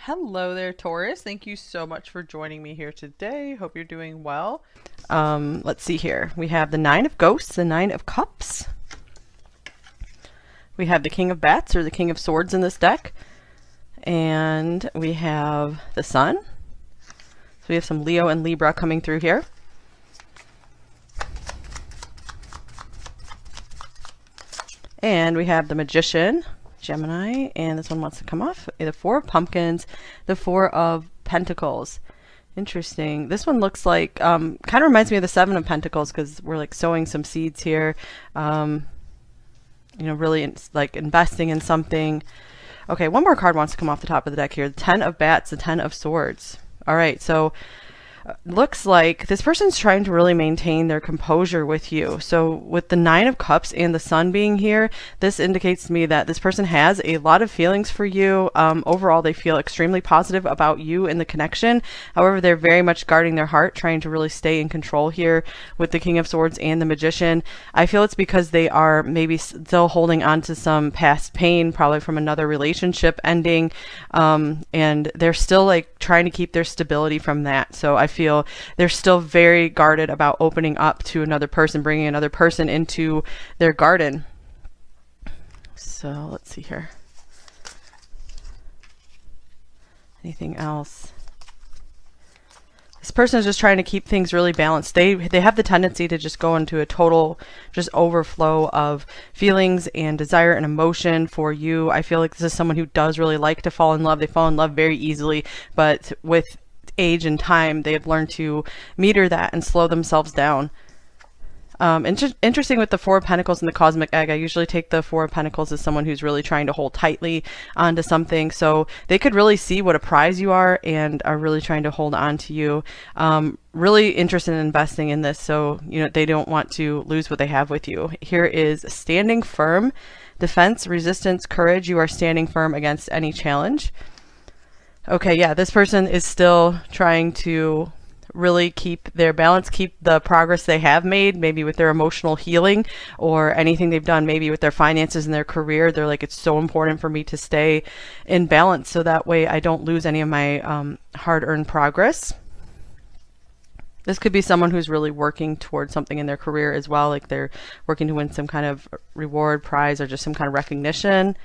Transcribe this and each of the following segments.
Hello there, Taurus. Thank you so much for joining me here today. Hope you're doing well. Let's see here. We have the Nine of Ghosts, the Nine of Cups. We have the King of Bats or the King of Swords in this deck. And we have the Sun. So we have some Leo and Libra coming through here. And we have the Magician, Gemini, and this one wants to come off. The Four of Pumpkins, the Four of Pentacles. Interesting. This one looks like, kind of reminds me of the Seven of Pentacles because we're like sowing some seeds here. You know, really like investing in something. Okay, one more card wants to come off the top of the deck here. The Ten of Bats, the Ten of Swords. All right, so looks like this person's trying to really maintain their composure with you. So with the Nine of Cups and the Sun being here, this indicates to me that this person has a lot of feelings for you. Overall, they feel extremely positive about you and the connection. However, they're very much guarding their heart, trying to really stay in control here with the King of Swords and the Magician. I feel it's because they are maybe still holding on to some past pain, probably from another relationship ending, and they're still like trying to keep their stability from that. So I feel they're still very guarded about opening up to another person, bringing another person into their garden. So let's see here. Anything else? This person is just trying to keep things really balanced. They have the tendency to just go into a total just overflow of feelings and desire and emotion for you. I feel like this is someone who does really like to fall in love. They fall in love very easily, but with age and time, they have learned to meter that and slow themselves down. Interesting with the Four of Pentacles and the Cosmic Egg, I usually take the Four of Pentacles as someone who's really trying to hold tightly onto something. So they could really see what a prize you are and are really trying to hold on to you. Really interested in investing in this, so you know they don't want to lose what they have with you. Here is standing firm, defense, resistance, courage. You are standing firm against any challenge. Okay, yeah, this person is still trying to really keep their balance, keep the progress they have made, maybe with their emotional healing or anything they've done, maybe with their finances and their career. They're like, it's so important for me to stay in balance so that way I don't lose any of my hard-earned progress. This could be someone who's really working towards something in their career as well, like they're working to win some kind of reward, prize, or just some kind of recognition.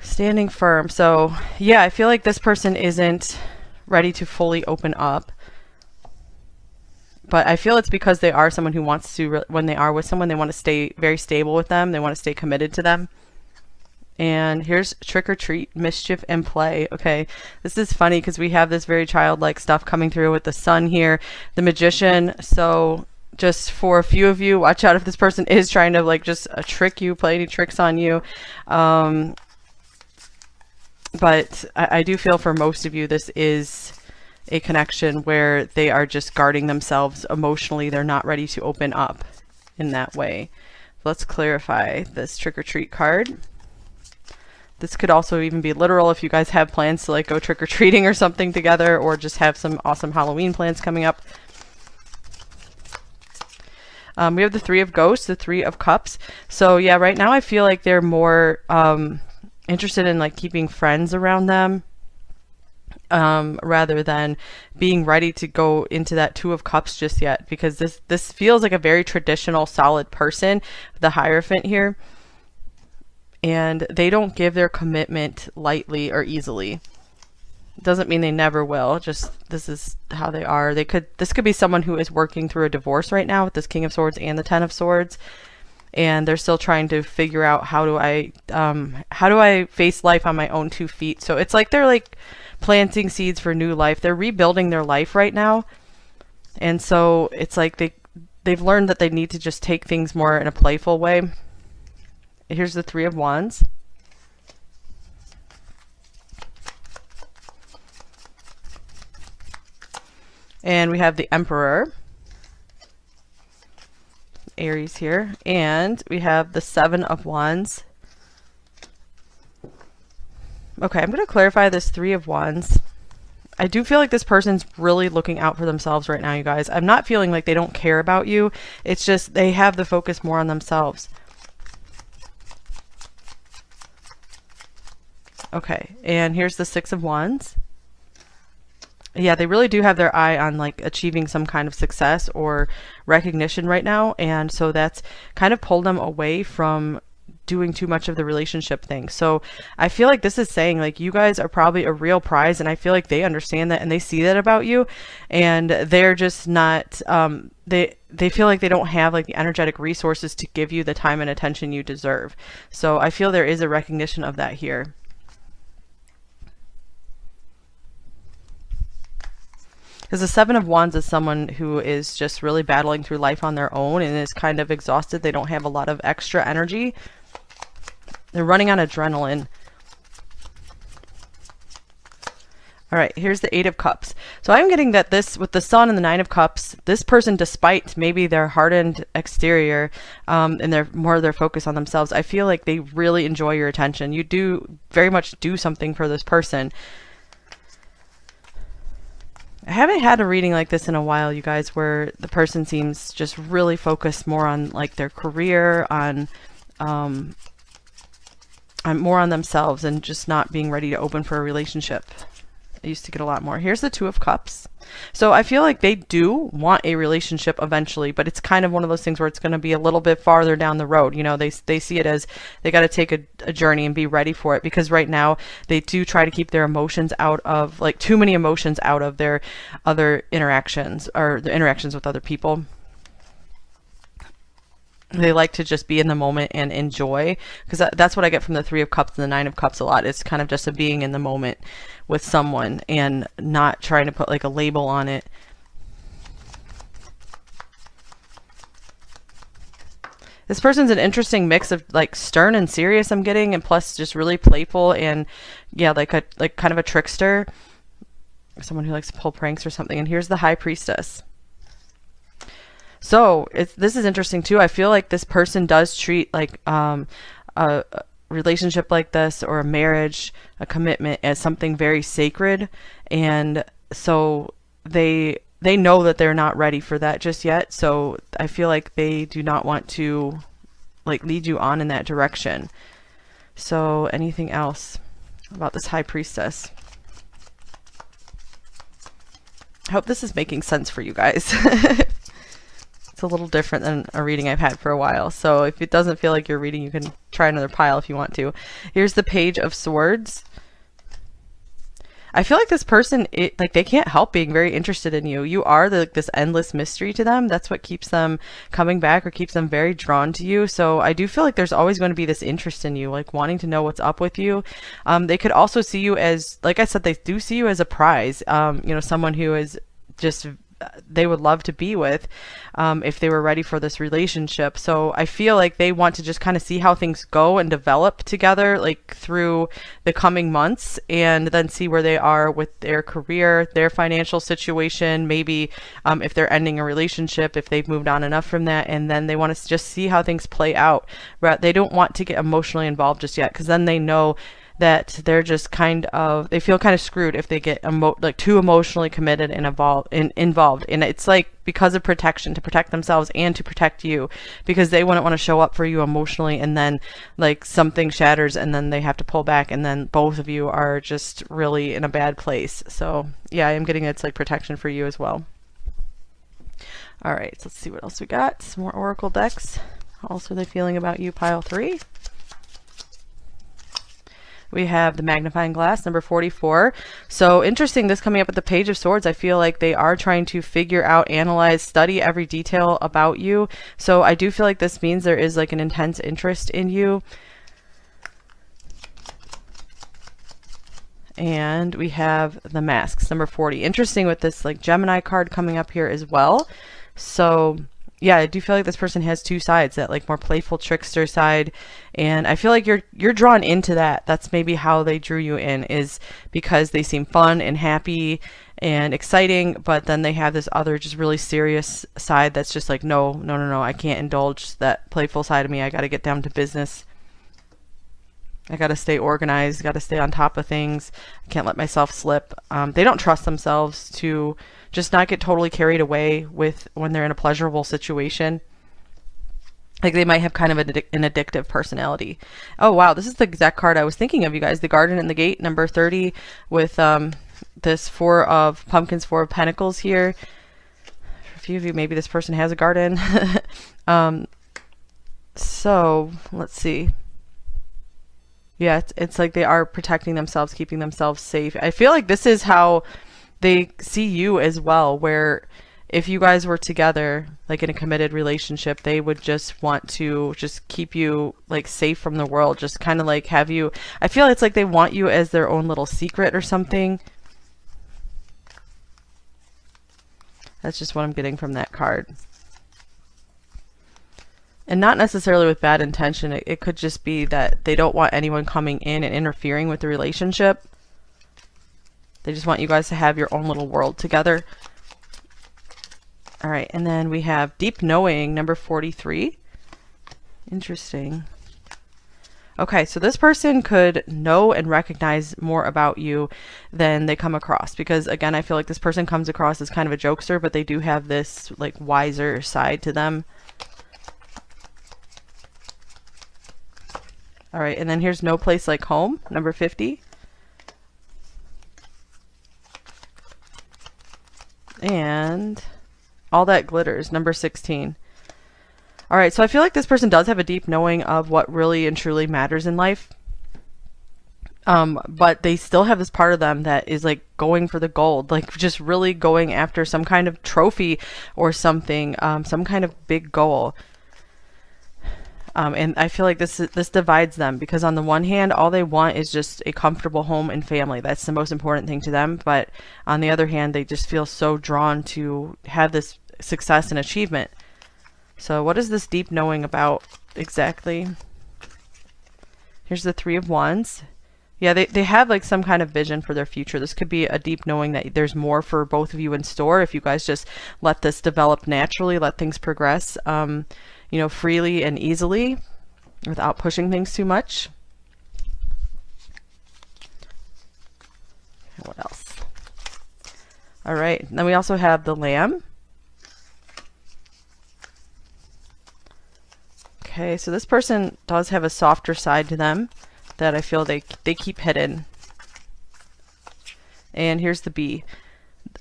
Standing firm. So yeah, I feel like this person isn't ready to fully open up, but I feel it's because they are someone who wants to, when they are with someone, they want to stay very stable with them. They want to stay committed to them. And here's trick or treat, mischief and play. Okay, this is funny because we have this very childlike stuff coming through with the Sun here, the Magician. So just for a few of you, watch out if this person is trying to like just trick you, play any tricks on you. But I do feel for most of you, this is a connection where they are just guarding themselves emotionally. They're not ready to open up in that way. Let's clarify this trick or treat card. This could also even be literal if you guys have plans to like go trick or treating or something together, or just have some awesome Halloween plans coming up. We have the Three of Ghosts, the Three of Cups. So yeah, right now I feel like they're more interested in like keeping friends around them, rather than being ready to go into that Two of Cups just yet, because this feels like a very traditional, solid person, the Hierophant here, and they don't give their commitment lightly or easily. Doesn't mean they never will, just this is how they are. This could be someone who is working through a divorce right now with this King of Swords and the Ten of Swords, and they're still trying to figure out how do I face life on my own 2 feet. So it's like they're like planting seeds for new life. They're rebuilding their life right now, and so it's like they've learned that they need to just take things more in a playful way. Here's the Three of Wands. And we have the Emperor, Aries here, and we have the Seven of Wands. Okay, I'm going to clarify this Three of Wands. I do feel like this person's really looking out for themselves right now, you guys. I'm not feeling like they don't care about you. It's just they have the focus more on themselves. Okay, and here's the Six of Wands. Yeah, they really do have their eye on like achieving some kind of success or recognition right now, and so that's kind of pulled them away from doing too much of the relationship thing. So I feel like this is saying like you guys are probably a real prize, and I feel like they understand that and they see that about you, and they're just not they feel like they don't have like the energetic resources to give you the time and attention you deserve. So I feel there is a recognition of that here. Because the Seven of Wands is someone who is just really battling through life on their own and is kind of exhausted. They don't have a lot of extra energy. They're running on adrenaline. All right, here's the Eight of Cups. So I'm getting that this, with the Sun and the Nine of Cups, this person, despite maybe their hardened exterior and their focus on themselves, I feel like they really enjoy your attention. You do very much do something for this person. I haven't had a reading like this in a while, you guys, where the person seems just really focused more on like their career, on more on themselves and just not being ready to open for a relationship. I used to get a lot more. Here's the Two of Cups. So I feel like they do want a relationship eventually, but it's kind of one of those things where it's going to be a little bit farther down the road. You know, they see it as they got to take a journey and be ready for it, because right now they do try to keep their emotions out of, like, too many emotions out of their other interactions or the interactions with other people. They like to just be in the moment and enjoy, because that's what I get from the Three of Cups and the Nine of Cups a lot. It's kind of just a being in the moment with someone and not trying to put like a label on it. This person's an interesting mix of like stern and serious, I'm getting, and plus just really playful and yeah, like kind of a trickster, someone who likes to pull pranks or something. And here's the High Priestess. So this is interesting too. I feel like this person does treat like a relationship like this, or a marriage, a commitment, as something very sacred, and so they know that they're not ready for that just yet. So I feel like they do not want to like lead you on in that direction. So anything else about this High Priestess? I hope this is making sense for you guys. It's a little different than a reading I've had for a while. So if it doesn't feel like your reading, you can try another pile if you want to. Here's the Page of Swords. I feel like this person, like they can't help being very interested in you. You are this endless mystery to them. That's what keeps them coming back or keeps them very drawn to you. So I do feel like there's always going to be this interest in you, like wanting to know what's up with you. They could also see you as, like I said, they do see you as a prize. You know, someone who is just, they would love to be with if they were ready for this relationship. So I feel like they want to just kind of see how things go and develop together, like through the coming months, and then see where they are with their career, their financial situation, maybe if they're ending a relationship, if they've moved on enough from that, and then they want to just see how things play out. But they don't want to get emotionally involved just yet, because then they know that they're just kind of, they feel kind of screwed if they get like too emotionally committed and involved. And it's like because of protection, to protect themselves and to protect you, because they wouldn't want to show up for you emotionally and then like something shatters and then they have to pull back and then both of you are just really in a bad place. So yeah, I am getting it's like protection for you as well. All right, so let's see what else we got. Some more oracle decks. How else are they feeling about you, pile 3? We have the magnifying glass, number 44. So interesting, this coming up with the Page of Swords. I feel like they are trying to figure out, analyze, study every detail about you. So I do feel like this means there is like an intense interest in you. And we have the masks, number 40. Interesting with this like Gemini card coming up here as well. So yeah, I do feel like this person has two sides, that like more playful trickster side, and I feel like you're drawn into that. That's maybe how they drew you in, is because they seem fun and happy and exciting, but then they have this other just really serious side that's just like, no, I can't indulge that playful side of me. I got to get down to business. I got to stay organized, got to stay on top of things. I can't let myself slip. They don't trust themselves to just not get totally carried away with when they're in a pleasurable situation. Like they might have kind of an addictive personality. Oh wow, this is the exact card I was thinking of, you guys. The Garden and the Gate, number 30, with this 4 of Pumpkins, 4 of Pentacles here. For a few of you, maybe this person has a garden. So let's see. Yeah, it's like they are protecting themselves, keeping themselves safe. I feel like this is how they see you as well, where if you guys were together, like in a committed relationship, they would just want to just keep you like safe from the world, just kind of like have you, I feel it's like they want you as their own little secret or something. That's just what I'm getting from that card. And not necessarily with bad intention. It could just be that they don't want anyone coming in and interfering with the relationship. They just want you guys to have your own little world together. All right, and then we have Deep Knowing, number 43. Interesting. Okay, so this person could know and recognize more about you than they come across, because again, I feel like this person comes across as kind of a jokester, but they do have this like wiser side to them. All right, and then here's No Place Like Home, number 50. And All That Glitters, number 16. All right, so I feel like this person does have a deep knowing of what really and truly matters in life. But they still have this part of them that is like going for the gold, like just really going after some kind of trophy or something, some kind of big goal. And I feel like this divides them, because on the one hand, all they want is just a comfortable home and family. That's the most important thing to them. But on the other hand, they just feel so drawn to have this success and achievement. So what is this deep knowing about exactly? Here's the 3 of Wands. Yeah, they have like some kind of vision for their future. This could be a deep knowing that there's more for both of you in store if you guys just let this develop naturally, let things progress, you know, freely and easily without pushing things too much. What else? All right, then we also have the Lamb. Okay, so this person does have a softer side to them that I feel they keep hidden. And here's the Bee.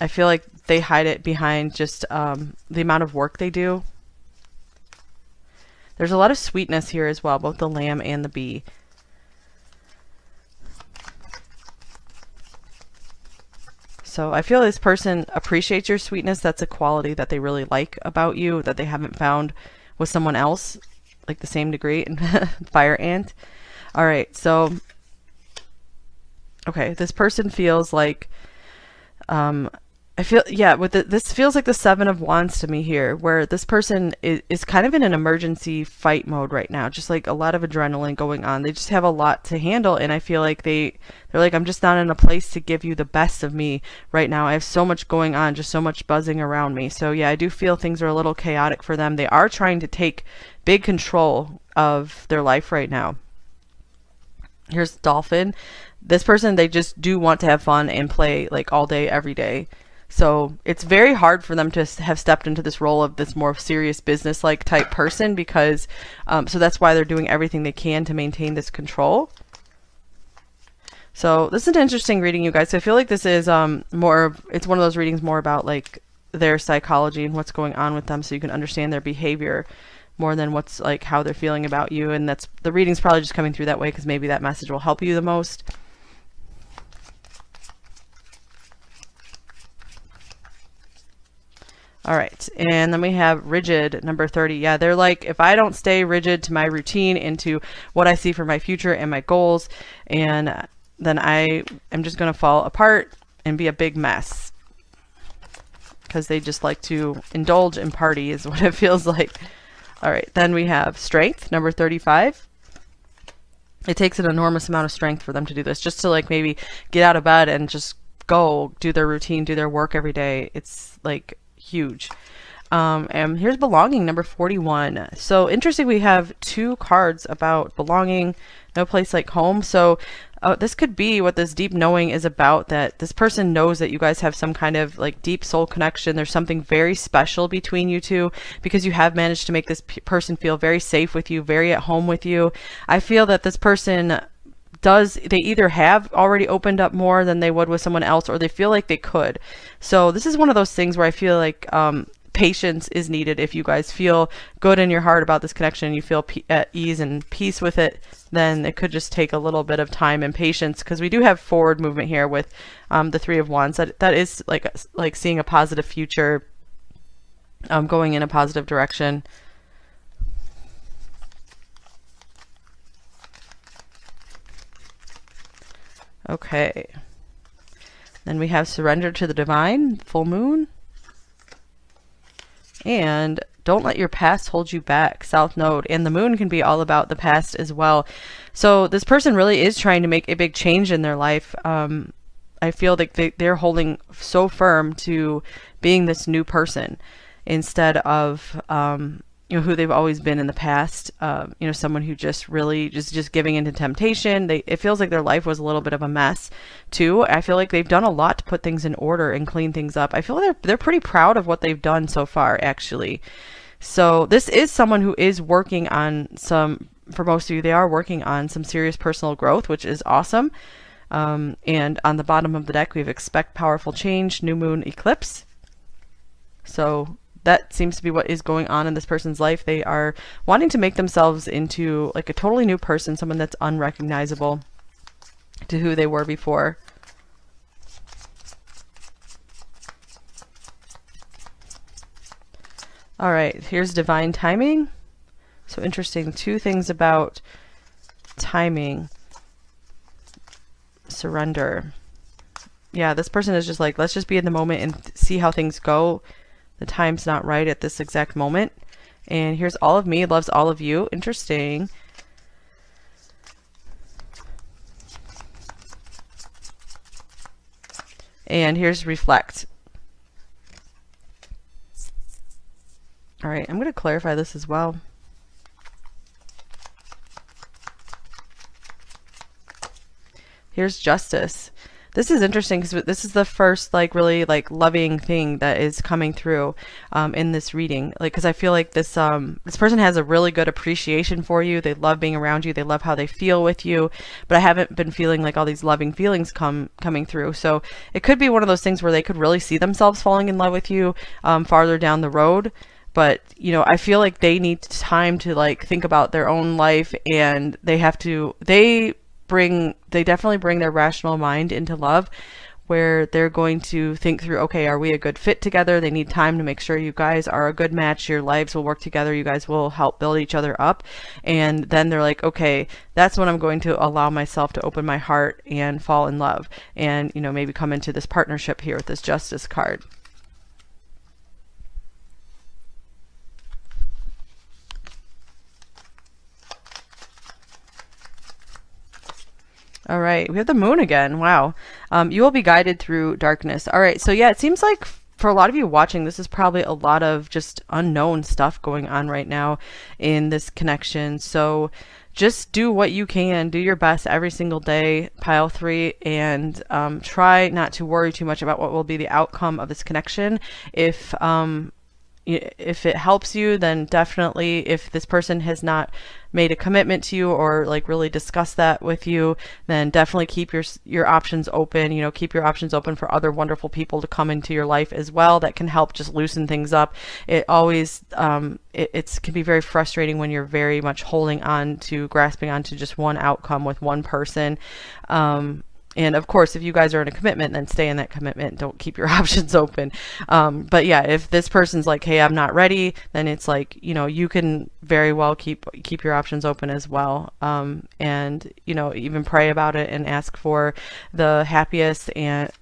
I feel like they hide it behind just the amount of work they do. There's a lot of sweetness here as well, both the Lamb and the Bee. So I feel this person appreciates your sweetness. That's a quality that they really like about you that they haven't found with someone else, like the same degree. Fire Ant. All right, so okay, this person feels like I feel, yeah, with this feels like the 7 of Wands to me here, where this person is kind of in an emergency fight mode right now, just like a lot of adrenaline going on. They just have a lot to handle, and I feel like they're like, I'm just not in a place to give you the best of me right now. I have so much going on, just so much buzzing around me. So yeah, I do feel things are a little chaotic for them. They are trying to take big control of their life right now. Here's Dolphin. This person, they just do want to have fun and play like all day, every day. So it's very hard for them to have stepped into this role of this more serious business-like type person, because so that's why they're doing everything they can to maintain this control. So this is an interesting reading, you guys. So I feel like this is it's one of those readings more about like their psychology and what's going on with them, so you can understand their behavior more than what's like how they're feeling about you. And that's, the reading's probably just coming through that way because maybe that message will help you the most. All right, and then we have Rigid, number 30. Yeah, they're like, if I don't stay rigid to my routine, into what I see for my future and my goals, and then I am just going to fall apart and be a big mess. Because they just like to indulge and party is what it feels like. All right, then we have Strength, number 35. It takes an enormous amount of strength for them to do this, just to like maybe get out of bed and just go do their routine, do their work every day. It's like huge. And here's Belonging, number 41. So interesting, we have 2 cards about belonging, no place like home. So this could be what this deep knowing is about, that this person knows that you guys have some kind of like deep soul connection. There's something very special between you two, because you have managed to make this person feel very safe with you, very at home with you. I feel that this person they either have already opened up more than they would with someone else, or they feel like they could. So this is one of those things where I feel like patience is needed. If you guys feel good in your heart about this connection, you feel at ease and peace with it, then it could just take a little bit of time and patience, because we do have forward movement here with the Three of Wands. That is like seeing a positive future, going in a positive direction. Okay. Then we have surrender to the divine, full moon. And don't let your past hold you back, South Node. And the moon can be all about the past as well. So this person really is trying to make a big change in their life. I feel like they're holding so firm to being this new person instead of who they've always been in the past. Someone who just really just giving into temptation. It feels like their life was a little bit of a mess too. I feel like they've done a lot to put things in order and clean things up. I feel like they're pretty proud of what they've done so far, actually. So this is someone who is working on for most of you, they are working on some serious personal growth, which is awesome. And on the bottom of the deck, we have expect powerful change, new moon, eclipse. So that seems to be what is going on in this person's life. They are wanting to make themselves into like a totally new person, someone that's unrecognizable to who they were before. All right, here's divine timing. So interesting, two things about timing. Surrender. Yeah, this person is just like, let's just be in the moment and see how things go. The time's not right at this exact moment. And here's all of me loves all of you. Interesting. And here's reflect. All right, I'm going to clarify this as well. Here's justice. This is interesting because this is the first really loving thing that is coming through in this reading. Because I feel like this person has a really good appreciation for you. They love being around you. They love how they feel with you. But I haven't been feeling like all these loving feelings coming through. So it could be one of those things where they could really see themselves falling in love with you farther down the road. But, I feel like they need time to think about their own life, and they definitely bring their rational mind into love, where they're going to think through, okay, are we a good fit together? They need time to make sure you guys are a good match. Your lives will work together. You guys will help build each other up. And then they're like, okay, that's when I'm going to allow myself to open my heart and fall in love, and, maybe come into this partnership here with this justice card. All right, we have the moon again. Wow. You will be guided through darkness. All right, so yeah, it seems like for a lot of you watching, this is probably a lot of just unknown stuff going on right now in this connection. So just do what you can. Do your best every single day, pile 3, and try not to worry too much about what will be the outcome of this connection. If it helps you, then definitely, if this person has not made a commitment to you or really discussed that with you, then definitely keep your options open. Keep your options open for other wonderful people to come into your life as well that can help just loosen things up. It always it can be very frustrating when you're very much grasping onto just one outcome with one person. And of course, if you guys are in a commitment, then stay in that commitment. Don't keep your options open. But yeah, if this person's like, hey, I'm not ready, then it's like, you can very well keep your options open as well. And, even pray about it and ask for the happiest and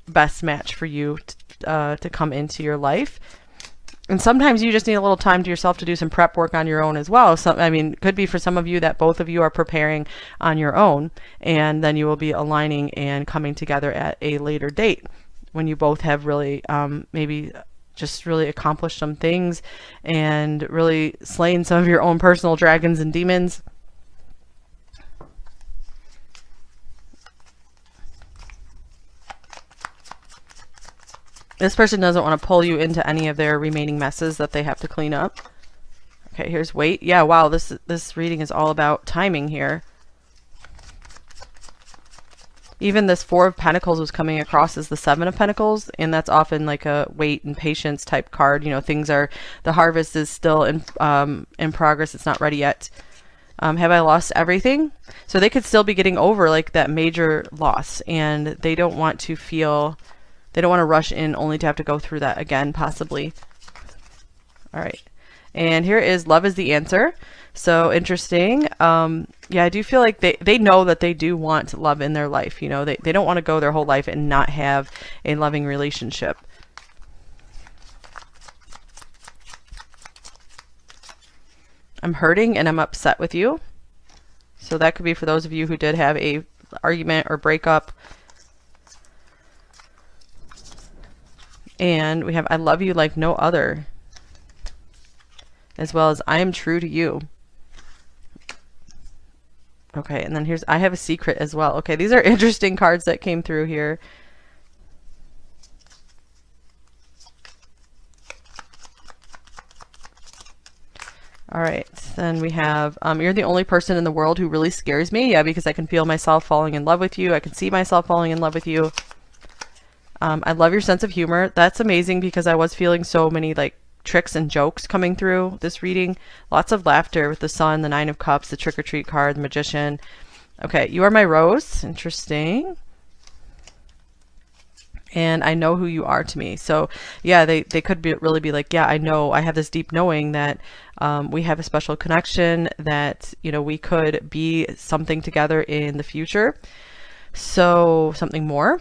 best match for you to come into your life. And sometimes you just need a little time to yourself to do some prep work on your own as well. So, it could be for some of you that both of you are preparing on your own, and then you will be aligning and coming together at a later date when you both have really maybe just really accomplished some things and really slain some of your own personal dragons and demons. This person doesn't want to pull you into any of their remaining messes that they have to clean up. Okay, here's wait. Yeah, wow, this reading is all about timing here. Even this Four of Pentacles was coming across as the Seven of Pentacles, and that's often like a wait and patience type card. You know, things are, the harvest is still in progress. It's not ready yet. Have I lost everything? So they could still be getting over like that major loss, and they don't want to feel, they don't want to rush in only to have to go through that again, possibly. All right. And here is love is the answer. So interesting. Yeah, I do feel like they know that they do want love in their life. You know, they don't want to go their whole life and not have a loving relationship. I'm hurting and I'm upset with you. So that could be for those of you who did have a argument or breakup. And we have I love you like no other, as well as I am true to you. Okay, and then here's I have a secret as well. Okay, these are interesting cards that came through here. All right, then we have you're the only person in the world who really scares me. Yeah, because I can feel myself falling in love with you. I can see myself falling in love with you. I love your sense of humor. That's amazing, because I was feeling so many like tricks and jokes coming through this reading. Lots of laughter with the Sun, the Nine of Cups, the Trick-or-Treat card, the Magician. Okay, you are my rose. Interesting. And I know who you are to me. So yeah, they could really be like, yeah, I know, I have this deep knowing that we have a special connection, that, you know, we could be something together in the future. So something more.